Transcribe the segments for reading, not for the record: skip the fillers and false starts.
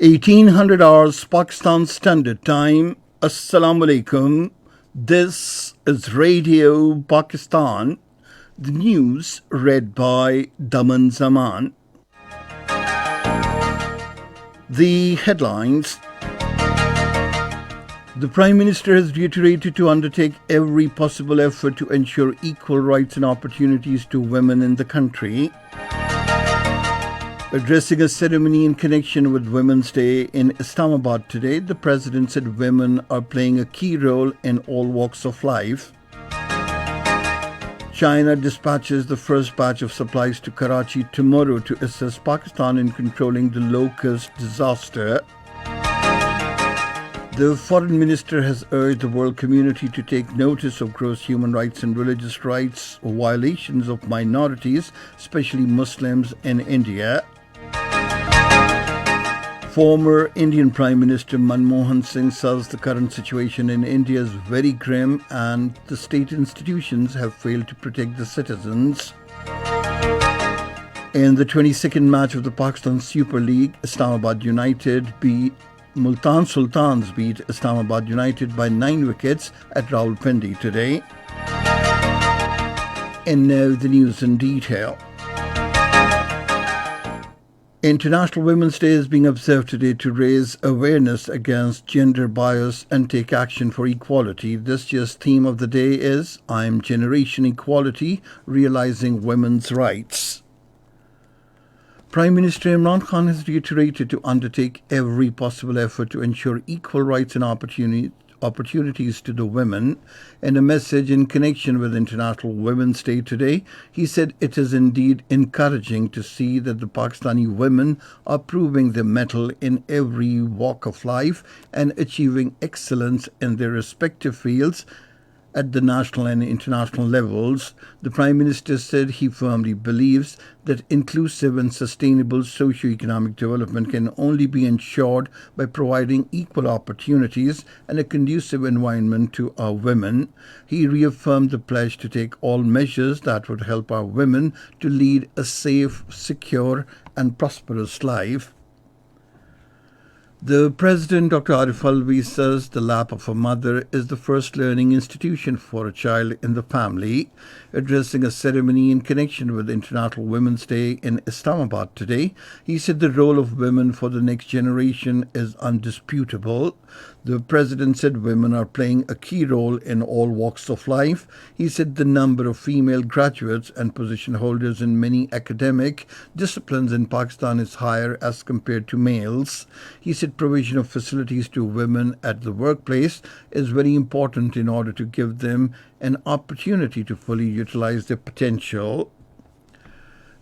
1800 hours Pakistan Standard Time. Assalamu alaikum. This is Radio Pakistan. The news read by Daman Zaman. The headlines. The Prime Minister has reiterated to undertake every possible effort to ensure equal rights and opportunities to women in the country. Addressing a ceremony in connection with Women's Day in Islamabad today, the President said women are playing a key role in all walks of life. China dispatches the first batch of supplies to Karachi tomorrow to assist Pakistan in controlling the locust disaster. The Foreign Minister has urged the world community to take notice of gross human rights and religious rights violations of minorities, especially Muslims in India. Former Indian Prime Minister Manmohan Singh says the current situation in India is very grim and the state institutions have failed to protect the citizens. In the 22nd match of the Pakistan Super League, Multan Sultans beat Islamabad United by 9 wickets at Rawalpindi today. And now the news in detail. International Women's Day is being observed today to raise awareness against gender bias and take action for equality. This year's theme of the day is I'm Generation Equality, Realizing Women's Rights. Prime Minister Imran Khan has reiterated to undertake every possible effort to ensure equal rights and opportunities to the women. In a message in connection with International Women's Day today, he said it is indeed encouraging to see that the Pakistani women are proving their mettle in every walk of life and achieving excellence in their respective fields at the national and international levels. The Prime Minister said he firmly believes that inclusive and sustainable socio-economic development can only be ensured by providing equal opportunities and a conducive environment to our women. He reaffirmed the pledge to take all measures that would help our women to lead a safe, secure and prosperous life. The President, Dr. Arif Alvi, says the lap of a mother is the first learning institution for a child in the family. Addressing a ceremony in connection with International Women's Day in Islamabad today, he said the role of women for the next generation is undisputable. The President said women are playing a key role in all walks of life. He said the number of female graduates and position holders in many academic disciplines in Pakistan is higher as compared to males. He said provision of facilities to women at the workplace is very important in order to give them an opportunity to fully utilize their potential.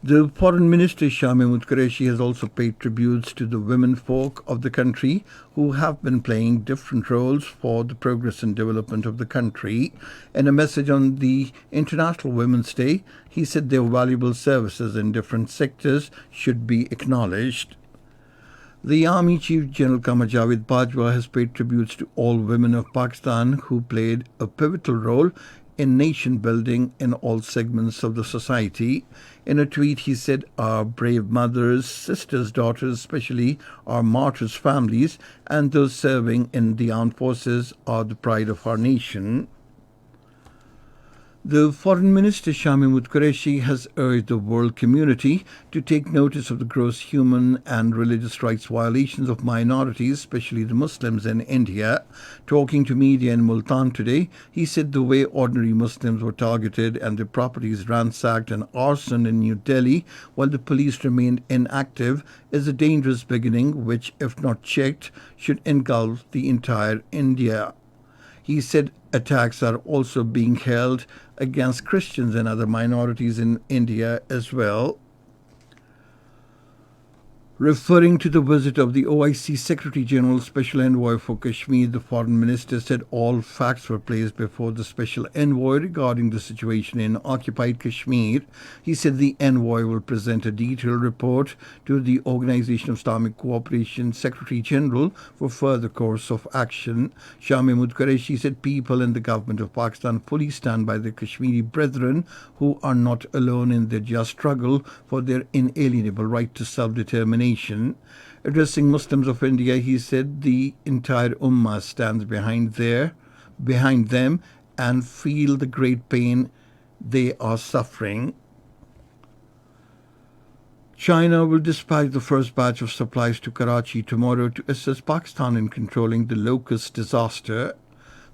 The Foreign Minister Shah Mahmood Qureshi has also paid tributes to the women folk of the country who have been playing different roles for the progress and development of the country. In a message on the International Women's Day, he said their valuable services in different sectors should be acknowledged. The Army Chief General Qamar Javed Bajwa has paid tributes to all women of Pakistan who played a pivotal role in nation building in all segments of the society. In a tweet, he said, our brave mothers, sisters, daughters, especially our martyrs' families and those serving in the armed forces are the pride of our nation. The Foreign Minister Shah Mahmood Qureshi has urged the world community to take notice of the gross human and religious rights violations of minorities, especially the Muslims in India. Talking to media in Multan today, he said the way ordinary Muslims were targeted and their properties ransacked and arson in New Delhi while the police remained inactive is a dangerous beginning which, if not checked, should engulf the entire India. He said attacks are also being held against Christians and other minorities in India as well. Referring to the visit of the OIC Secretary General Special Envoy for Kashmir, the Foreign Minister said all facts were placed before the Special Envoy regarding the situation in occupied Kashmir. He said the envoy will present a detailed report to the Organization of Islamic Cooperation Secretary General for further course of action. Shah Mahmood Qureshi said people in the government of Pakistan fully stand by the Kashmiri brethren who are not alone in their just struggle for their inalienable right to self-determination. nation. Addressing Muslims of India, he said the entire Ummah stands behind them and feel the great pain they are suffering. China will dispatch the first batch of supplies to Karachi tomorrow to assist Pakistan in controlling the locust disaster.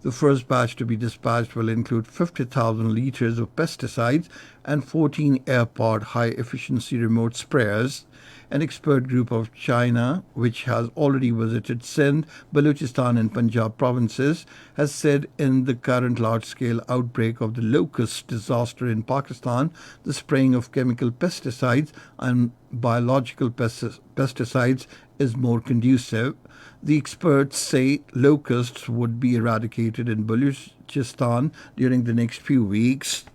The first batch to be dispatched will include 50,000 litres of pesticides and 14 air-powered high-efficiency remote sprayers. An expert group of China, which has already visited Sindh, Balochistan and Punjab provinces, has said in the current large-scale outbreak of the locust disaster in Pakistan, the spraying of chemical pesticides and biological pesticides is more conducive. The experts say locusts would be eradicated in Balochistan during the next few weeks.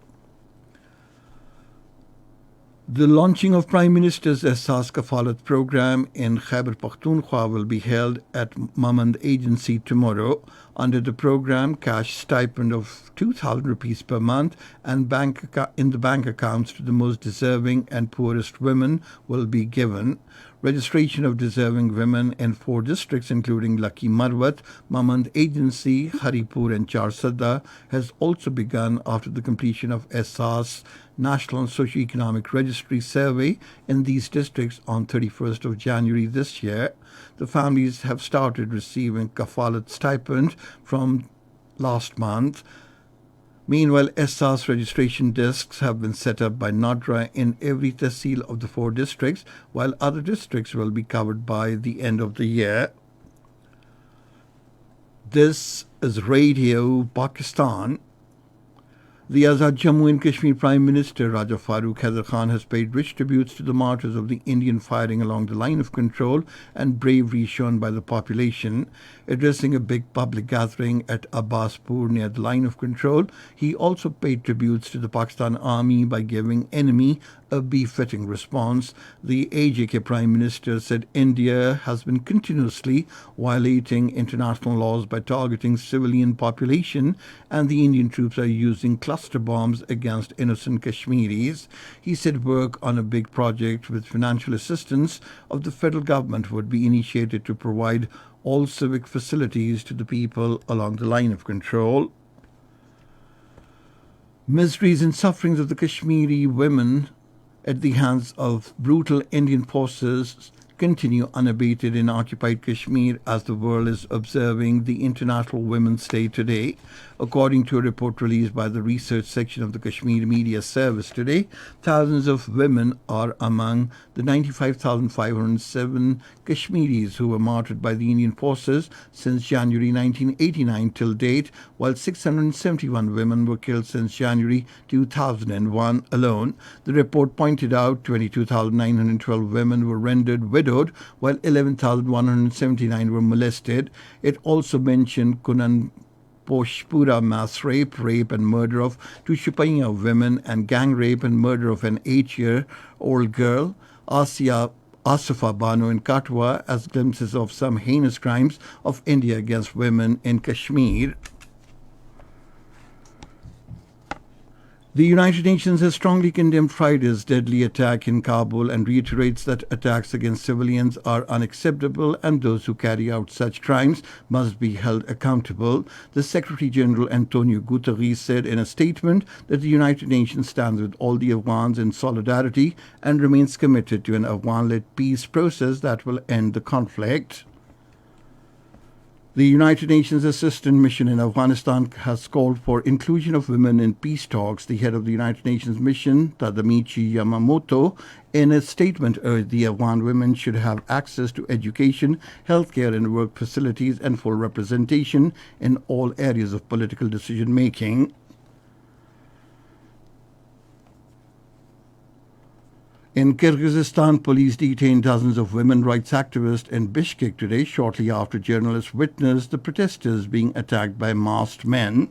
The launching of Prime Minister's Ehsaas Kafalat program in Khyber Pakhtunkhwa will be held at Mamand Agency tomorrow. Under the program, cash stipend of 2,000 rupees per month and in the bank accounts to the most deserving and poorest women will be given. Registration of deserving women in 4 districts including Lucky Marwat, Mamand Agency, Haripur and Charsadda has also begun after the completion of Ehsaas National Socio-Economic Registry survey in these districts on 31st of January this year. The families have started receiving kafalat stipend from last month. Meanwhile, Ehsaas registration desks have been set up by Nadra in every tehsil of the 4 districts, while other districts will be covered by the end of the year. This is Radio Pakistan. The Azad Jammu and Kashmir Prime Minister Raja Farooq Haider Khan has paid rich tributes to the martyrs of the Indian firing along the line of control and bravery shown by the population. Addressing a big public gathering at Abbaspur near the line of control, he also paid tributes to the Pakistan Army by giving enemy a befitting response. The AJK Prime Minister said India has been continuously violating international laws by targeting civilian population, and the Indian troops are using cluster bombs against innocent Kashmiris. He said work on a big project with financial assistance of the federal government would be initiated to provide all civic facilities to the people along the line of control. Miseries and sufferings of the Kashmiri women at the hands of brutal Indian forces continue unabated in occupied Kashmir as the world is observing the International Women's Day today. According to a report released by the research section of the Kashmir Media Service today, thousands of women are among the 95,507 Kashmiris who were martyred by the Indian forces since January 1989 till date, while 671 women were killed since January 2001 alone. The report pointed out 22,912 women were rendered widowed, while 11,179 were molested. It also mentioned Poshpura mass rape and murder of 2 Shupaiya women, and gang rape and murder of an 8-year-old girl, Asifa Banu in Katwa, as glimpses of some heinous crimes of India against women in Kashmir. The United Nations has strongly condemned Friday's deadly attack in Kabul and reiterates that attacks against civilians are unacceptable and those who carry out such crimes must be held accountable. The Secretary General Antonio Guterres said in a statement that the United Nations stands with all the Afghans in solidarity and remains committed to an Afghan-led peace process that will end the conflict. The United Nations Assistant Mission in Afghanistan has called for inclusion of women in peace talks. The head of the United Nations mission, Tadamichi Yamamoto, in a statement urged the Afghan women should have access to education, healthcare and work facilities and full representation in all areas of political decision-making. In Kyrgyzstan, police detained dozens of women rights activists in Bishkek today, shortly after journalists witnessed the protesters being attacked by masked men.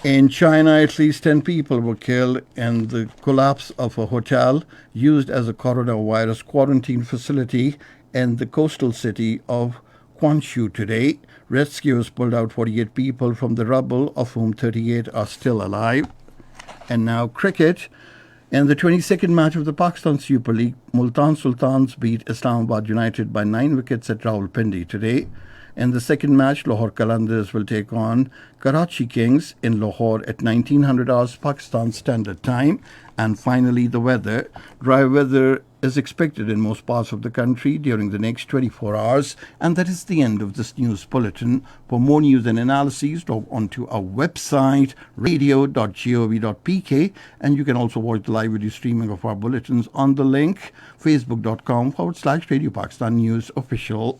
In China, at least 10 people were killed in the collapse of a hotel used as a coronavirus quarantine facility in the coastal city of Kwanshu today. Rescuers pulled out 48 people from the rubble, of whom 38 are still alive. And now cricket. In the 22nd match of the Pakistan Super League, Multan Sultans beat Islamabad United by 9 wickets at Rawalpindi today. In the second match, Lahore Qalandars will take on Karachi Kings in Lahore at 1900 hours Pakistan Standard Time. And finally, the weather. Dry weather is expected in most parts of the country during the next 24 hours. And that is the end of this news bulletin. For more news and analyses, log on to our website, radio.gov.pk. And you can also watch the live video streaming of our bulletins on the link, facebook.com/Radio Pakistan News Official.